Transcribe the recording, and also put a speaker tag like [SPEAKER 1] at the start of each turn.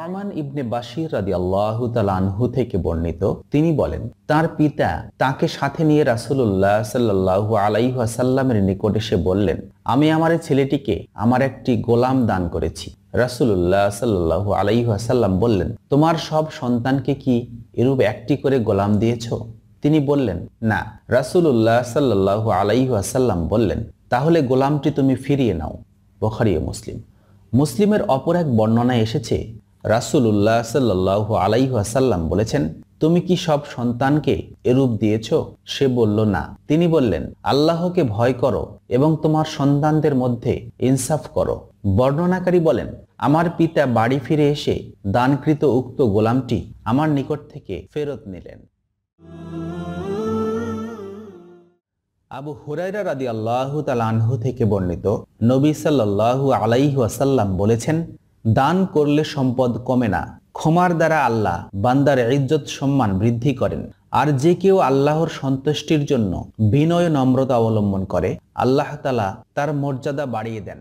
[SPEAKER 1] Numan ইবনে বাশির রাদিয়াল্লাহু তাআলা আনহু থেকে বর্ণিত, তিনি বলেন, তার পিতা তাকে সাথে নিয়ে রাসূলুল্লাহ সাল্লাল্লাহু আলাইহি ওয়াসাল্লামের নিকট এসে বললেন, আমি আমার ছেলেটিকে আমার একটি গোলাম দান করেছি। রাসূলুল্লাহ সাল্লাল্লাহু আলাইহি ওয়াসাল্লাম বললেন, তোমার সব সন্তানকে কি এরূপ একটি করে গোলাম দিয়েছ? তিনি বললেন, না। রাসূলুল্লাহ সাল্লাল্লাহু আলাইহি ওয়াসাল্লাম বললেন, তাহলে গোলামটি তুমি ফিরিয়ে নাও। বুখারী ও মুসলিম। মুসলিমের অপর এক বর্ণনায় এসেছে, রাসূলুল্লাহ সাল্লাল্লাহু আলাইহি ওয়াসাল্লাম বলেছেন, তুমি কি সব সন্তানকে এরূপ দিয়েছ? সে বলল, না। তিনি বললেন, আল্লাহকে ভয় করো এবং তোমার সন্তানদের মধ্যে ইনসাফ করো। বর্ণনাকারী বলেন, আমার পিতা বাড়ি ফিরে এসে দানকৃত উক্ত গোলামটি আমার নিকট থেকে ফেরত নিলেন। আবু হুরায়রা রাদিয়াল্লাহু তাআলা আনহু থেকে বর্ণিত, নবী সাল্লাল্লাহু আলাইহি ওয়াসাল্লাম বলেছেন, দান করলে সম্পদ কমে না। ক্ষমার দ্বারা আল্লাহ বান্দার ইজ্জত সম্মান বৃদ্ধি করেন। আর যে কেউ আল্লাহর সন্তুষ্টির জন্য বিনয় নম্রতা অবলম্বন করে, আল্লাহ তাআলা তার মর্যাদা বাড়িয়ে দেন।